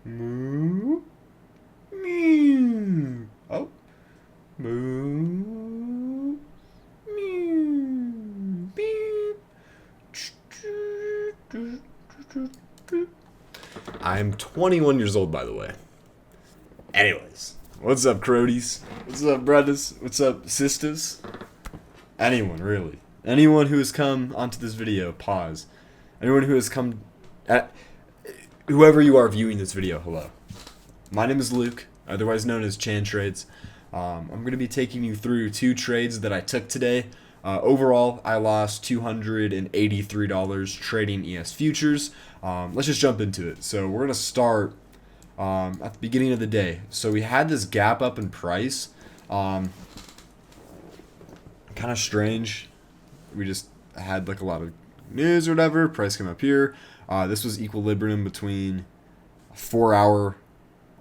Moo. Mew. Oh. Moo. Mew. Beep. I'm 21 years old, by the way. Anyways, what's up, Crodies? What's up, brothers? What's up, sisters? Anyone, really. Anyone who has come onto this video, pause. Anyone who has come... whoever you are viewing this video, hello. My name is Luke, otherwise known as Chan Trades. I'm going to be taking you through 2 trades that I took today. Overall, I lost $283 trading ES futures. Let's just jump into it. So we're going to start at the beginning of the day. So we had this gap up in price. Kind of strange. We just had like a lot of news or whatever. Price came up here. This was equilibrium between 4-hour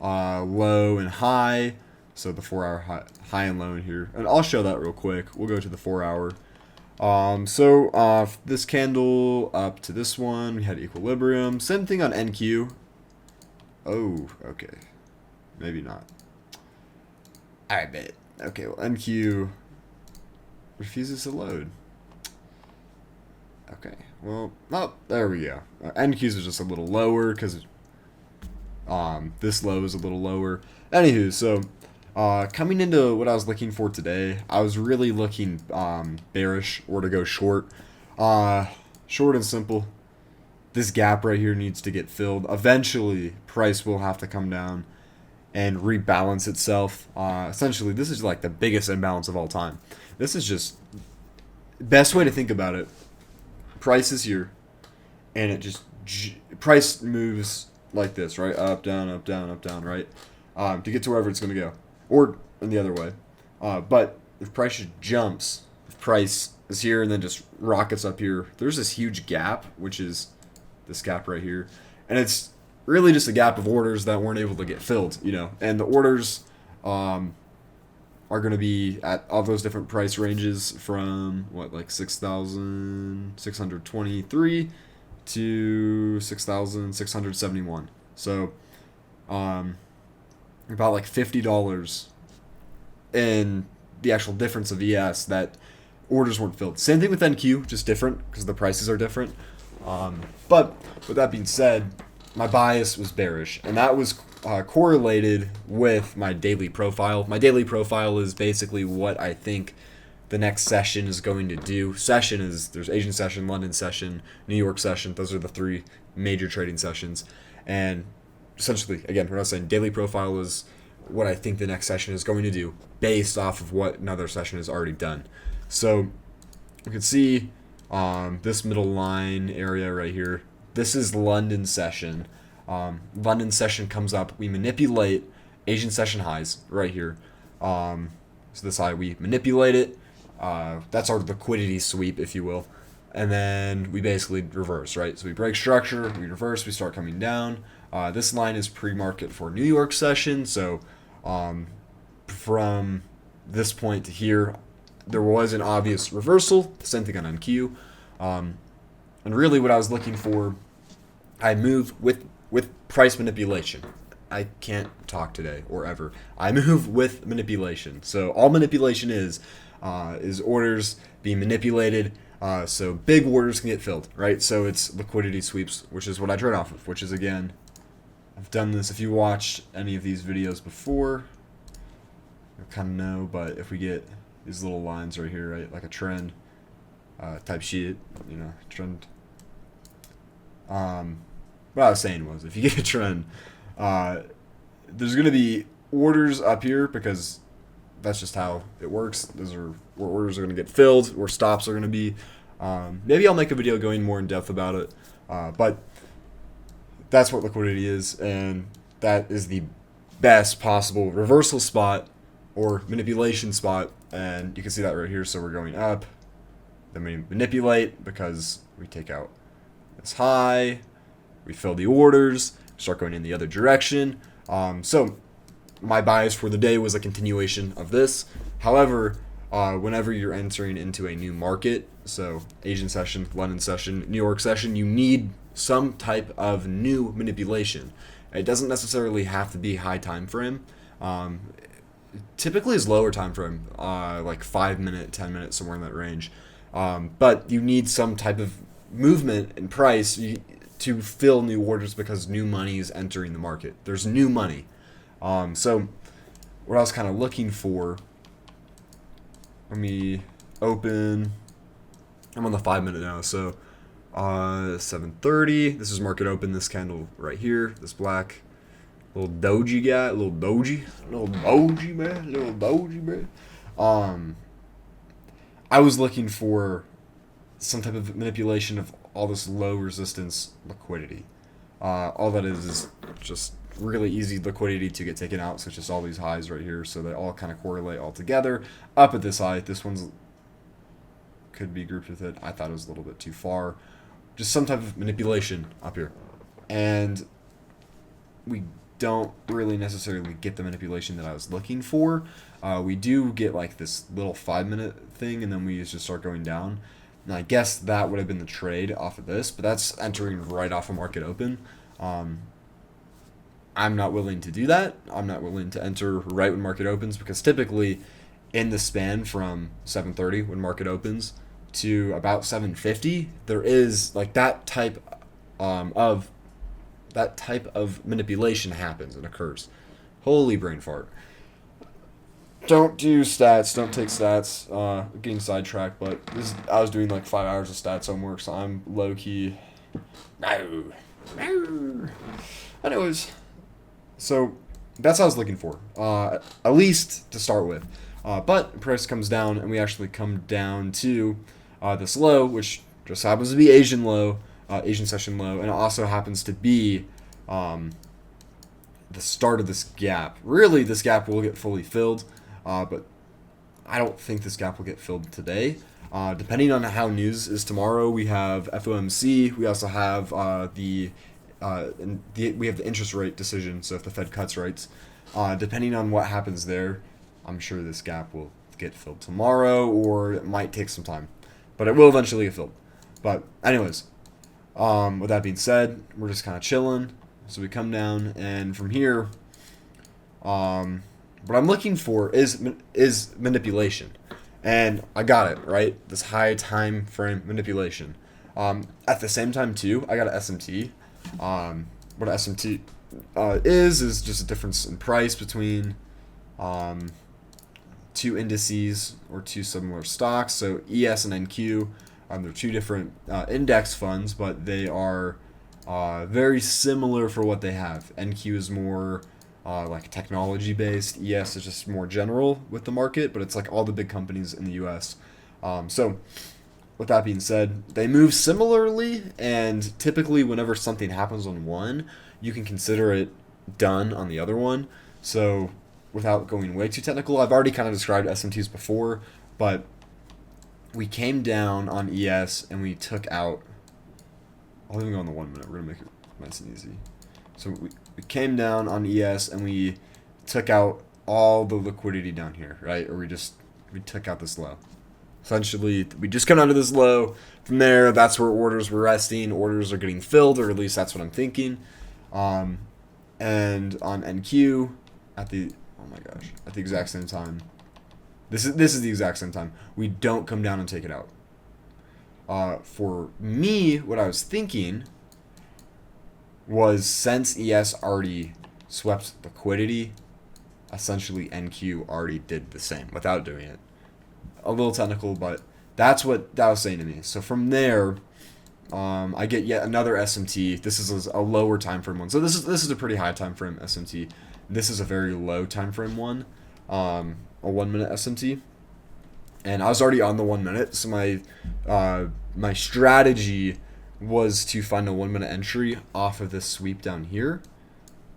low and high. So the 4-hour high and low in here. And I'll show that real quick. We'll go to the 4-hour. This candle up to this one, we had equilibrium. Same thing on NQ. Oh, okay. Maybe not. I bet. Okay, well, NQ refuses to load. Okay, well, oh, there we go. NQs are just a little lower because this low is a little lower. Anywho, so coming into what I was looking for today, I was really looking bearish or to go short. Short and simple. This gap right here needs to get filled. Eventually, price will have to come down and rebalance itself. Essentially, this is like the biggest imbalance of all time. This is just best way to think about it. Price is here, and it just price moves like this, right? Up, down, up, down, up, down, right? To get to wherever it's going to go, or in the other way. But if price just jumps, if price is here and then just rockets up here, there's this huge gap, which is this gap right here, and it's really just a gap of orders that weren't able to get filled, you know. And the orders are going to be at all those different price ranges from what, like 6,623 to 6,671. So about like $50 in the actual difference of ES that orders weren't filled. Same thing with NQ, just different because the prices are different. But with that being said, my bias was bearish, and that was correlated with my daily profile. My daily profile is basically what I think the next session is going to do. Session is, there's Asian session, London session, New York session. Those are the 3 major trading sessions. And essentially, again, what I was saying, daily profile is what I think the next session is going to do based off of what another session has already done. So you can see this middle line area right here. This is London session. London session comes up. We manipulate Asian session highs right here. So this high, we manipulate it. That's our liquidity sweep, if you will. And then we basically reverse, right? So we break structure, we reverse, we start coming down. This line is pre-market for New York session. So from this point to here, there was an obvious reversal. Same thing on NQ. And really what I was looking for, I move with price manipulation. I can't talk today or ever. I move with manipulation. So all manipulation is orders being manipulated so big orders can get filled, right? So it's liquidity sweeps, which is what I trade off of, which is, again, I've done this. If you watched any of these videos before, you kind of know, but if we get these little lines right here, right, like a trend type shit, you know, trend. What I was saying was, if you get a trend, there's going to be orders up here because that's just how it works. Those are where orders are going to get filled, where stops are going to be. Maybe I'll make a video going more in depth about it, but that's what liquidity is, and that is the best possible reversal spot or manipulation spot, and you can see that right here. So we're going up, then we manipulate because we take out this high, we fill the orders, start going in the other direction. So my bias for the day was a continuation of this. However, whenever you're entering into a new market, so Asian session, London session, New York session, you need some type of new manipulation. It doesn't necessarily have to be high time frame. Um, Typically is lower time frame, like 5 minute, 10 minutes, somewhere in that range. But you need some type of movement in price to fill new orders because new money is entering the market. There's new money. So what I was kind of looking for, let me open. I'm on the 5 minute now, so 7:30. This is market open. This candle right here, this black little doji guy, little doji man. I was looking for some type of manipulation of all this low resistance liquidity. All that is just really easy liquidity to get taken out, such as all these highs right here. So they all kind of correlate all together. Up at this high, this one's could be grouped with it. I thought it was a little bit too far. Just some type of manipulation up here. And we don't really necessarily get the manipulation that I was looking for. We do get like this little 5 minute thing, and then we just start going down. And I guess that would have been the trade off of this, but that's entering right off of market open. I'm not willing to do that. I'm not willing to enter right when market opens, because typically in the span from 7:30 when market opens to about 7:50, there is like that type of manipulation happens and occurs. Holy brain fart. Don't do stats. Don't take stats. Getting sidetracked, but I was doing like 5 hours of stats homework, so I'm low key. Anyways, so that's what I was looking for. At least to start with. But price comes down, and we actually come down to this low, which just happens to be Asian low, Asian session low, and it also happens to be the start of this gap. Really, this gap will get fully filled, but I don't think this gap will get filled today. Depending on how news is tomorrow, we have FOMC. We also have we have the interest rate decision. So if the Fed cuts rates, depending on what happens there, I'm sure this gap will get filled tomorrow, or it might take some time, but it will eventually get filled. But anyways, with that being said, we're just kind of chilling. So we come down, and from here, what I'm looking for is manipulation, and I got it right. This high time frame manipulation. At the same time too, I got an SMT. What an SMT is just a difference in price between two indices or two similar stocks. So ES and NQ, they're two different index funds, but they are very similar for what they have. NQ is more like technology based. ES is just more general with the market, but it's like all the big companies in the US. So with that being said, they move similarly, and typically whenever something happens on one, you can consider it done on the other one. So without going way too technical, I've already kind of described SMTs before, but we came down on ES and we took out, I'll even go on the 1 minute, we're going to make it nice and easy. So we came down on ES and we took out all the liquidity down here, right? Or we took out this low. Essentially, we just come out of this low. From there, that's where orders were resting. Orders are getting filled, or at least that's what I'm thinking. And on NQ, at the exact same time, this is the exact same time. We don't come down and take it out. For me, what I was thinking was, since ES already swept liquidity, essentially NQ already did the same without doing it. A little technical, but that's what that was saying to me. So from there, I get yet another SMT. This is a lower time frame one. So this is a pretty high time frame SMT. This is a very low time frame one, a 1 minute SMT. And I was already on the 1 minute, so my strategy was to find a 1 minute entry off of this sweep down here,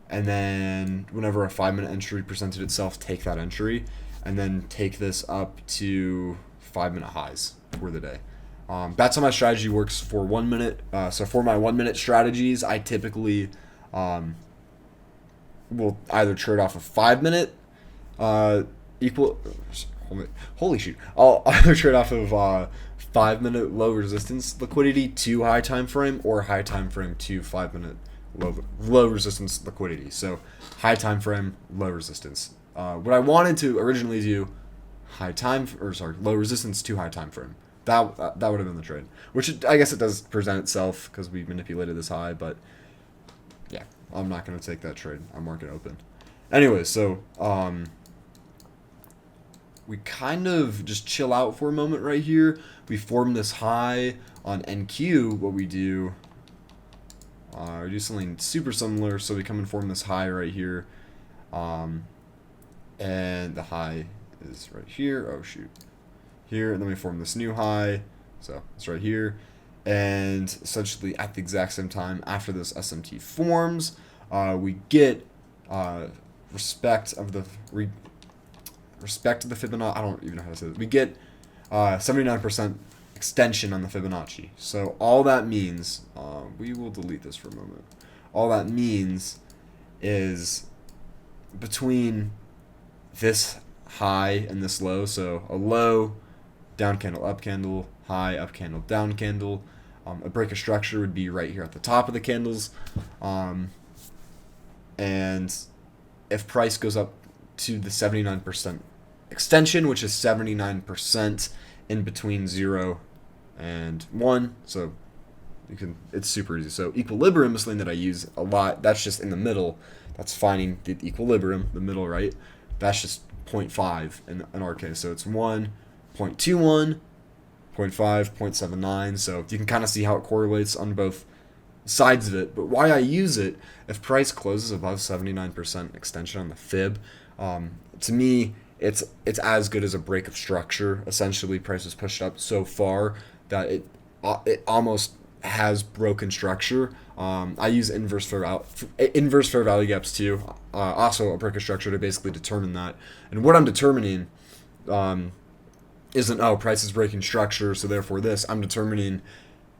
and then whenever a 5 minute entry presented itself, take that entry, and then take this up to 5 minute highs for the day. That's how my strategy works for 1 minute. So for my 1 minute strategies, I typically will either trade off a 5 minute holy shoot. I'll either trade off of 5 minute low resistance liquidity to high time frame, or high time frame to 5 minute low resistance liquidity. So high time frame, low resistance. What I wanted to originally do, low resistance to high time frame. That would have been the trade, which I guess it does present itself because we manipulated this high, but yeah, I'm not going to take that trade. I'm market open. Anyway, so we kind of just chill out for a moment right here. We form this high on NQ. What we do something super similar. So we come and form this high right here, and the high is right here. Oh shoot, here, and then we form this new high. So it's right here, and essentially at the exact same time after this SMT forms, we get respect to the Fibonacci. I don't even know how to say this. We get 79% extension on the Fibonacci. So all that means, we will delete this for a moment. All that means is between this high and this low, so a low, down candle, up candle, high, up candle, down candle. A break of structure would be right here at the top of the candles. And if price goes up to the 79% extension, which is 79% in between 0 and 1, so it's super easy. So equilibrium is something that I use a lot. That's just in the middle. That's finding the equilibrium, the middle, right? That's just 0.5 in our case. So it's 1, 0.21, 0.5, 0.79. So you can kind of see how it correlates on both sides of it. But why I use it, if price closes above 79% extension on the fib, to me, it's as good as a break of structure. Essentially, price is pushed up so far that it almost has broken structure. I use inverse fair value gaps too. Also a break of structure to basically determine that. And what I'm determining isn't price is breaking structure, so therefore this. I'm determining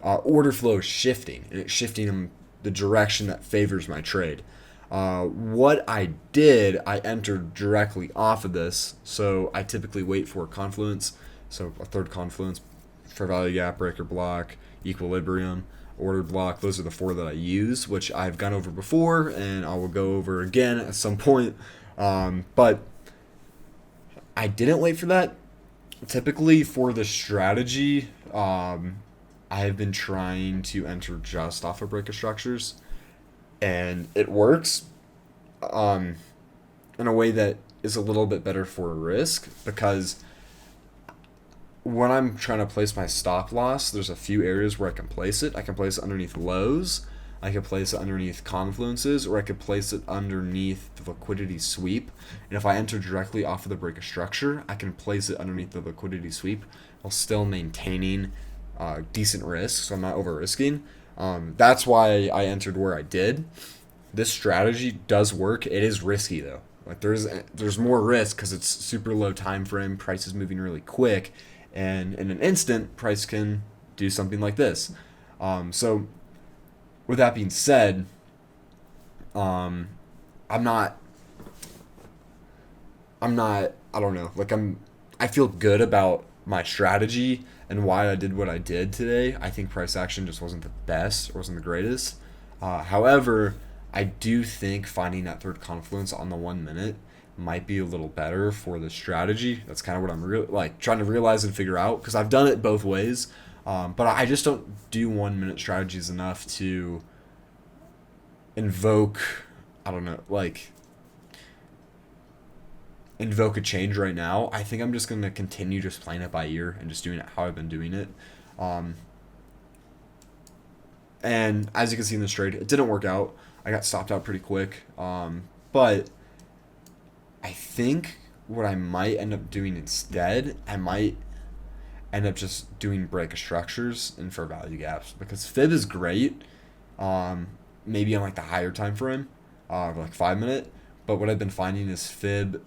order flow is shifting, and it's shifting in the direction that favors my trade. What I did, I entered directly off of this, so I typically wait for a confluence, so a third confluence, fair value gap, breaker block, equilibrium, order block. Those are the 4 that I use, which I've gone over before, and I will go over again at some point. But I didn't wait for that. Typically for the strategy, I have been trying to enter just off of breaker structures, and it works in a way that is a little bit better for risk, because when I'm trying to place my stop loss, there's a few areas where I can place it. I can place it underneath lows, I can place it underneath confluences, or I could place it underneath the liquidity sweep. And if I enter directly off of the break of structure, I can place it underneath the liquidity sweep while still maintaining decent risk, so I'm not over risking. That's why I entered where I did. This strategy does work. It is risky though. Like there's more risk because it's super low time frame. Price is moving really quick, and in an instant, price can do something like this. So with that being said, I don't know. I feel good about my strategy and why I did what I did today. I think price action just wasn't the best, or wasn't the greatest. However, I do think finding that third confluence on the 1 minute might be a little better for the strategy. That's kind of what I'm trying to realize and figure out, because I've done it both ways. But I just don't do 1 minute strategies enough to invoke a change right now. I think I'm just going to continue just playing it by ear and just doing it how I've been doing it. And as you can see in this trade, it didn't work out. I got stopped out pretty quick. But I think what I might end up doing instead, I might end up just doing break of structures and fair value gaps, because fib is great. Maybe on the higher time frame, 5 minute. But what I've been finding is fib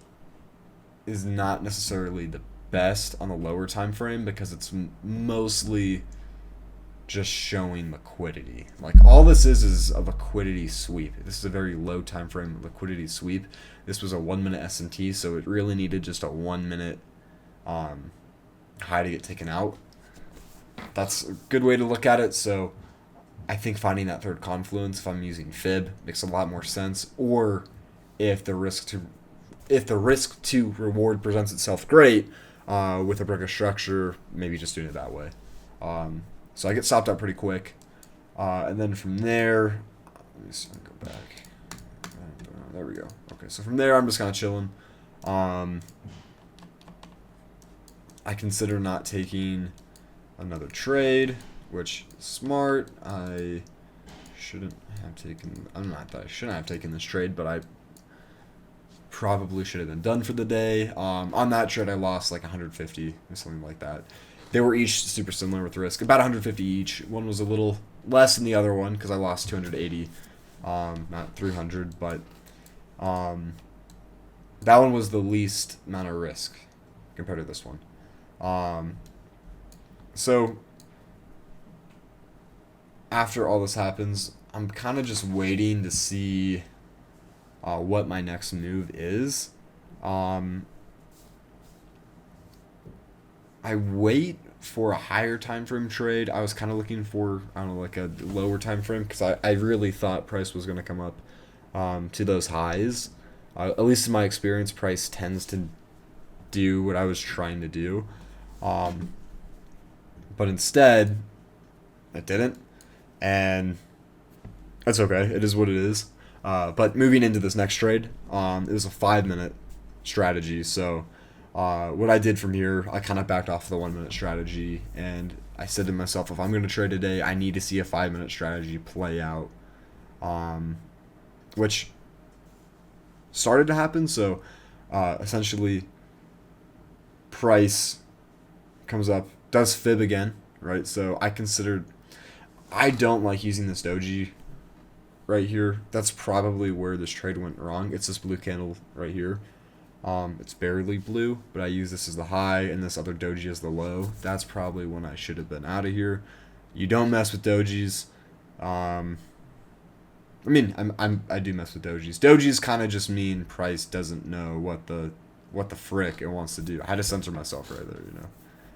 is not necessarily the best on the lower time frame, because it's mostly just showing liquidity. All this is a liquidity sweep. This is a very low time frame liquidity sweep. This was a 1 minute SMT, so it really needed just a 1 minute high to get taken out. That's a good way to look at it. So I think finding that third confluence, if I'm using fib, makes a lot more sense. Or if the risk to reward presents itself great with a brick of structure, maybe just doing it that way. So I get stopped out pretty quick, and then from there, let me see, go back. There we go. Okay, so from there I'm just kind of chilling. I consider not taking another trade, which is smart. I shouldn't have taken. I'm not that I shouldn't have taken this trade, but I probably should have been done for the day. On that trade, I lost like 150 or something like that. They were each super similar with risk, about 150 each. One was a little less than the other one because I lost 280, not 300, but that one was the least amount of risk compared to this one. So after all this happens, I'm kind of just waiting to see what my next move is. I wait for a higher time frame trade. I was kind of looking for, I don't know, like a lower time frame because I really thought price was going to come up to those highs. At least in my experience, price tends to do what I was trying to do. But instead, it didn't. And that's okay. It is what it is. But moving into this next trade, it was a 5-minute strategy. So what I did from here, I kind of backed off the 1-minute strategy. And I said to myself, if I'm going to trade today, I need to see a 5-minute strategy play out. Which started to happen. So essentially, price comes up, does fib again, right? So I don't like using this doji right here. That's probably where this trade went wrong. It's this blue candle right here. It's barely blue, but I use this as the high and this other doji as the low. That's probably when I should have been out of here. You don't mess with dojis. I mean, I do mess with dojis. Dojis kind of just mean price doesn't know what the frick it wants to do. I had to censor myself right there, you know.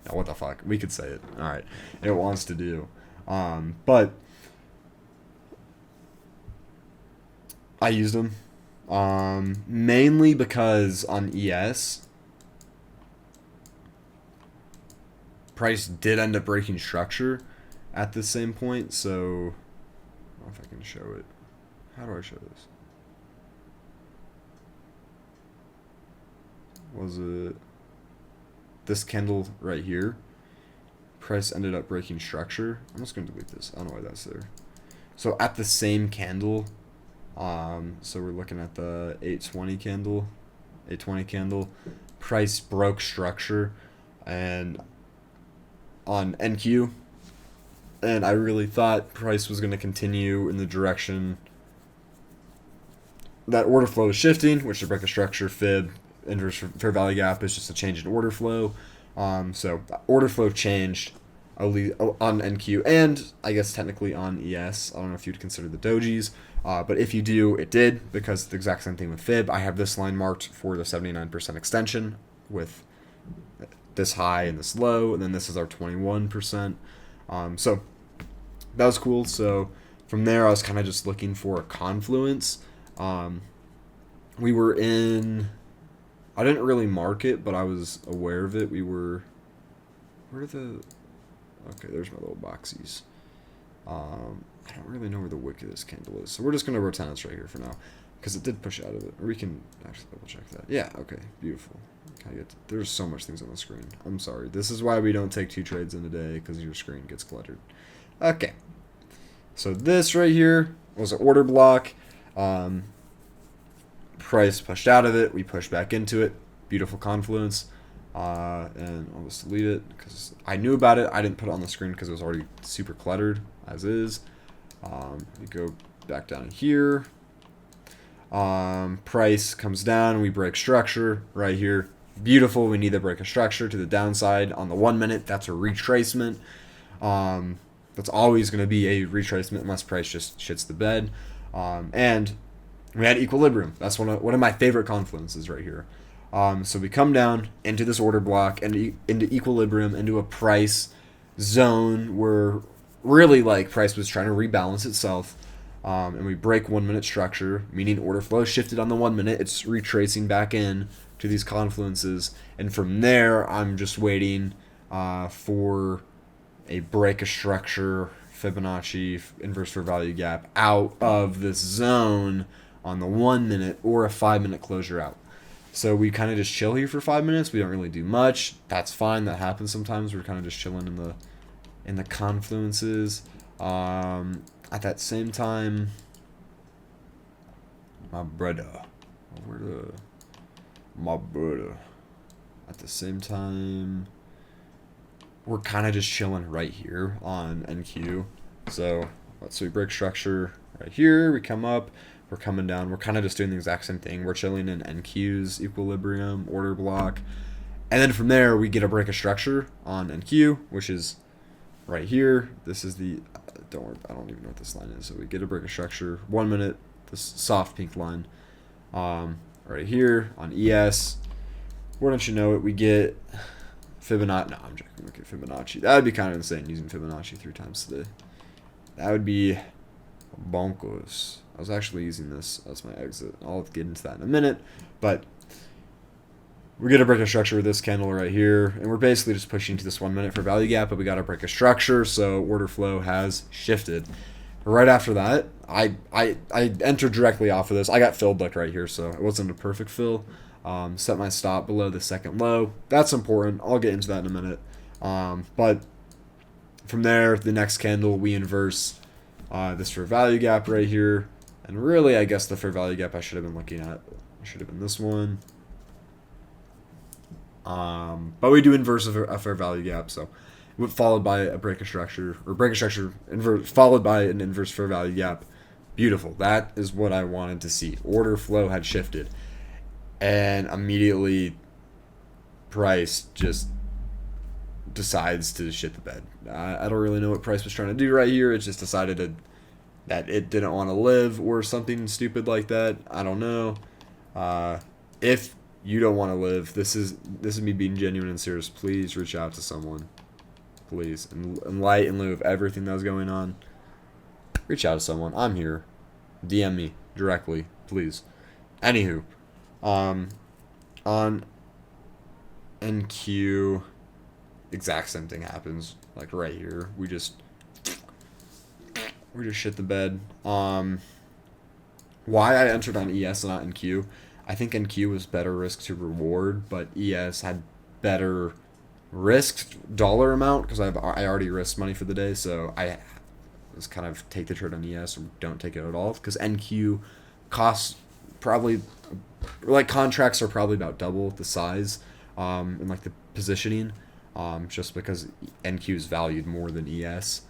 Now, what the fuck? We could say it. All right, it wants to do. But I used them mainly because on ES, price did end up breaking structure at the same point. So, I don't know if I can show it. How do I show this? Was it this candle right here? Price ended up breaking structure. I'm just going to delete this. I don't know why that's there. So at the same candle, so we're looking at the 820 candle, price broke structure and on NQ, and I really thought price was going to continue in the direction that order flow is shifting, which to break a structure, fib, inverse fair value gap is just a change in order flow. So order flow changed on NQ and I guess technically on ES. I don't know if you'd consider the dojis, but if you do, it did because it's the exact same thing with fib. I have this line marked for the 79% extension with this high and this low, and then this is our 21%. So that was cool. So from there, I was kind of just looking for a confluence. We were in, I didn't really mark it, but I was aware of it. We were, okay, there's my little boxies. I don't really know where the wick of this candle is, so we're just going to rotate this right here for now, because it did push out of it. Or we can actually double check that. Yeah, okay, beautiful. There's so much things on the screen. I'm sorry. This is why we don't take 2 trades in a day, because your screen gets cluttered. Okay. So this right here was an order block. Price pushed out of it. We pushed back into it. Beautiful confluence. And I'll just delete it because I knew about it. I didn't put it on the screen because it was already super cluttered as is. We go back down here. Price comes down. We break structure right here. Beautiful. We need to break a structure to the downside on the 1 minute. That's a retracement. That's always going to be a retracement unless price just shits the bed. And we had equilibrium. That's one of my favorite confluences right here. So we come down into this order block and into equilibrium, into a price zone where really like price was trying to rebalance itself. And we break 1 minute structure, meaning order flow shifted on the 1 minute. It's retracing back in to these confluences. And from there, I'm just waiting for a break of structure, Fibonacci, inverse fair value gap out of this zone on the 1 minute or a 5 minute closure out. So we kind of just chill here for 5 minutes. We don't really do much. That's fine. That happens sometimes. We're kind of just chilling in the confluences. At that same time, my brother. At the same time, we're kind of just chilling right here on NQ. So we break structure right here. We come up. We're coming down. We're kind of just doing the exact same thing. We're chilling in NQ's equilibrium order block. And then from there, we get a break of structure on NQ, which is right here. This is the, don't worry, I don't even know what this line is. So we get a break of structure, 1 minute, this soft pink line. Right here on ES. Why don't you know it? We get Fibonacci. No, I'm joking. Look at Fibonacci. That would be kind of insane using Fibonacci 3 times today. That would be bonkers. I was actually using this as my exit. I'll get into that in a minute. But we get a break of structure with this candle right here. And we're basically just pushing to this 1 minute for value gap. But we got a break of structure. So order flow has shifted. Right after that, I entered directly off of this. I got filled like right here. So it wasn't a perfect fill. Set my stop below the second low. That's important. I'll get into that in a minute. But from there, the next candle, we inverse this fair value gap right here. And really, I guess the fair value gap I should have been looking at should have been this one. But we do inverse a fair value gap, so followed by a break of structure, or break of structure followed by an inverse fair value gap. Beautiful. That is what I wanted to see. Order flow had shifted, and immediately price just decides to shit the bed. I don't really know what price was trying to do right here. It just decided that it didn't want to live or something stupid like that. I don't know. If you don't want to live, this is me being genuine and serious. Please reach out to someone. Please. In light and lieu of everything that was going on, reach out to someone. I'm here. DM me directly, please. Anywho, on NQ, exact same thing happens. Like right here, we just shit the bed. Why I entered on ES and not NQ? I think NQ was better risk to reward, but ES had better risk dollar amount because I already risked money for the day, so I was kind of take the trade on ES or don't take it at all because NQ costs probably, like, contracts are probably about double the size and like the positioning, just because NQ is valued more than ES.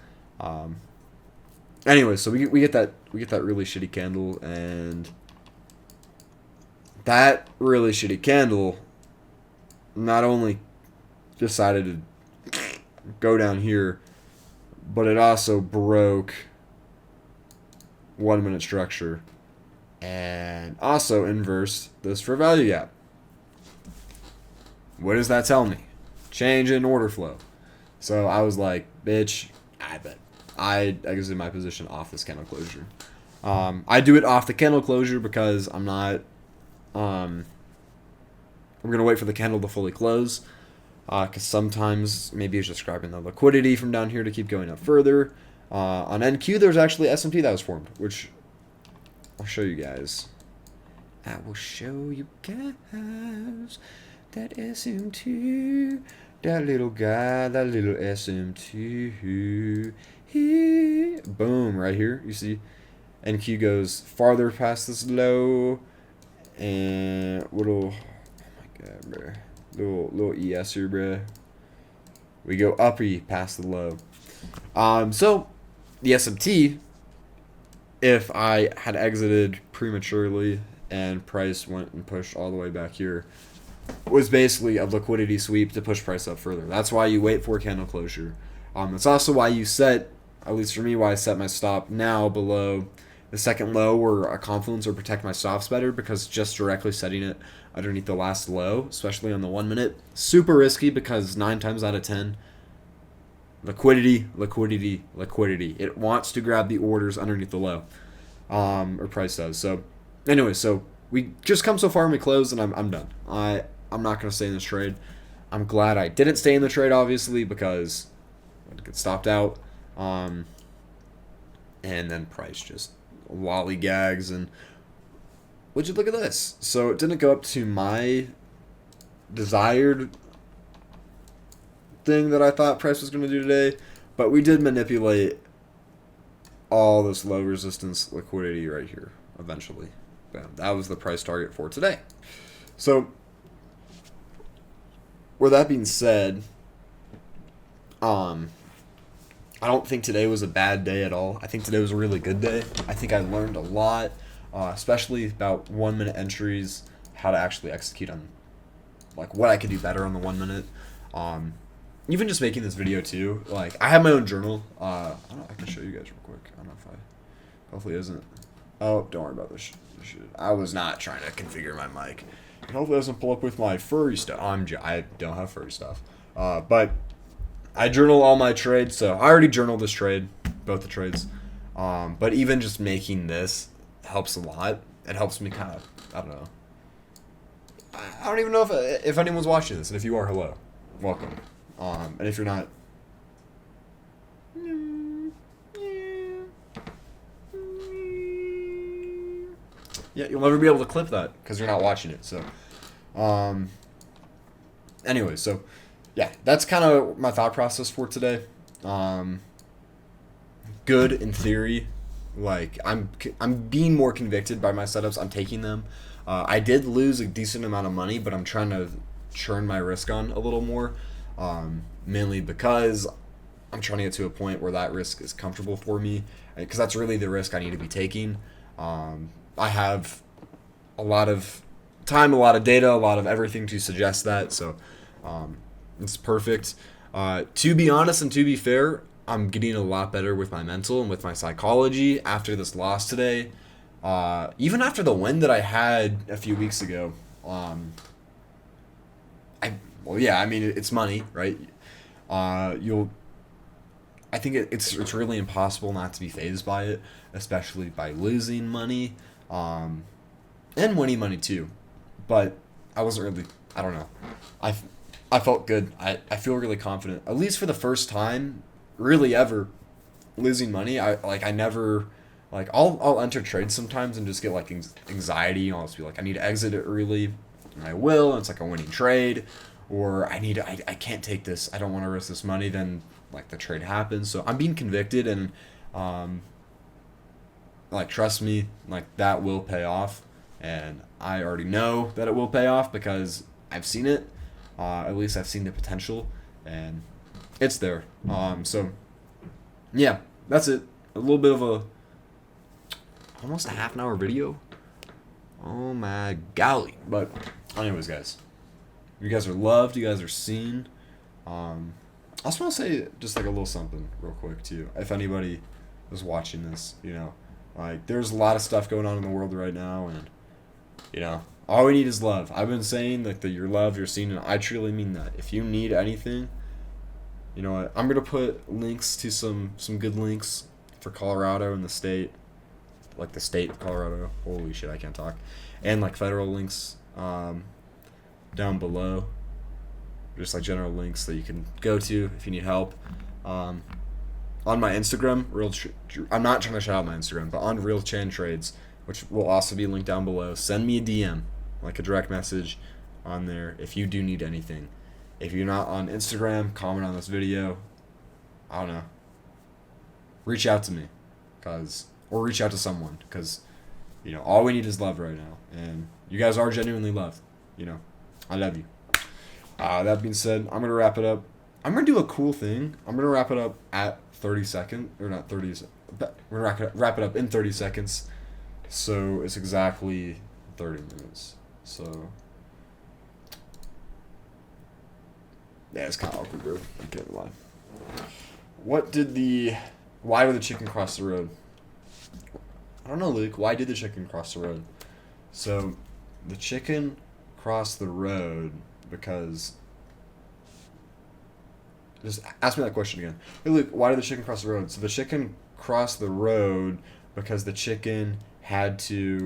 Anyway, so we get that really shitty candle, and that really shitty candle not only decided to go down here, but it also broke 1 minute structure and also inversed this fair value gap. What does that tell me? Change in order flow. So I was like, bitch, I bet I exited my position off this candle closure. I do it off the candle closure because I'm not. I'm gonna wait for the candle to fully close, because sometimes maybe it's just grabbing the liquidity from down here to keep going up further. On NQ, there's actually SMT that was formed, which I'll show you guys. I will show you guys that SMT, that little guy, that little SMT. Boom, right here, you see NQ goes farther past this low, and little, oh my god, bro, little ES here, bro. We go uppy past the low. So the SMT, if I had exited prematurely and price went and pushed all the way back here, was basically a liquidity sweep to push price up further. That's why you wait for candle closure. It's also why you set, at least for me, why I set my stop now below the second low or a confluence or protect my stops better, because just directly setting it underneath the last low, especially on the 1 minute, super risky because 9 times out of 10, Liquidity, liquidity, liquidity. It wants to grab the orders underneath the low, or price does. So, anyway, so we just come so far and we close, and I'm done. I'm not gonna stay in this trade. I'm glad I didn't stay in the trade, obviously, because I'd get stopped out. And then price just lollygags, and would you look at this? So it didn't go up to my desired thing that I thought price was going to do today, but we did manipulate all this low resistance liquidity right here eventually. Bam. That was the price target for today. So with that being said, I don't think today was a bad day at all. I think today was a really good day. I think I learned a lot, especially about 1 minute entries, how to actually execute on, like, what I could do better on the 1 minute. Even just making this video too. Like, I have my own journal. I don't know, I can show you guys real quick. I don't know if I, hopefully it isn't. Oh, don't worry about this shit. I was not trying to configure my mic. And hopefully it doesn't pull up with my furry stuff. I don't have furry stuff. But I journal all my trades, so I already journaled this trade, both the trades. But even just making this helps a lot. It helps me kind of, I don't know. I don't even know if anyone's watching this, and if you are, hello, welcome. And if you're not, yeah, you'll never be able to clip that because you're not watching it. So, anyway, so yeah, that's kind of my thought process for today. Good in theory. Like, I'm being more convicted by my setups. I'm taking them. I did lose a decent amount of money, but I'm trying to churn my risk on a little more. Mainly because I'm trying to get to a point where that risk is comfortable for me, because that's really the risk I need to be taking. I have a lot of time, a lot of data, a lot of everything to suggest that, so it's perfect. To be honest and to be fair, I'm getting a lot better with my mental and with my psychology after this loss today. Even after the win that I had a few weeks ago. Well, yeah, I mean, it's money, right? I think it's really impossible not to be fazed by it, especially by losing money, and winning money too. But I wasn't really, I don't know. I felt good. I feel really confident, at least for the first time, really ever, losing money. I never, like, I'll enter trades sometimes and just get like anxiety. I'll just be like, I need to exit it early, and I will. And it's like a winning trade. Or I can't take this, I don't want to risk this money, then like the trade happens. So I'm being convicted, and like, trust me, like, that will pay off, and I already know that it will pay off because I've seen it. At least I've seen the potential, and it's there. So yeah, that's it. A little bit of almost a half an hour video. Oh my golly. But anyways, guys, you guys are loved. You guys are seen. I just want to say just like a little something real quick too. If anybody is watching this, like, there's a lot of stuff going on in the world right now, and all we need is love. I've been saying that you're loved, you're seen, and I truly mean that. If you need anything, you know what? I'm gonna put links to some good links for Colorado and the state, like the state of Colorado. Holy shit, I can't talk. And like federal links. Down below, just like general links that you can go to if you need help. On my Instagram, I'm not trying to shout out my Instagram, but on Real Chan Trades, which will also be linked down below, send me a DM, like a direct message on there if you do need anything. If you're not on Instagram, comment on this video. I don't know. Reach out to me, or reach out to someone, because all we need is love right now, and you guys are genuinely loved. I love you. That being said, I'm going to wrap it up. I'm going to do a cool thing. I'm going to wrap it up at 30 seconds. Or not 30, but we're going to wrap it up in 30 seconds. So it's exactly 30 minutes. So, yeah, it's kind of awkward, bro. I can't lie. Why did the chicken cross the road? I don't know, Luke. Why did the chicken cross the road? So, the chicken crossed the road because Just ask me that question again. Hey, Luke, why did the chicken cross the road? So the chicken crossed the road because the chicken had to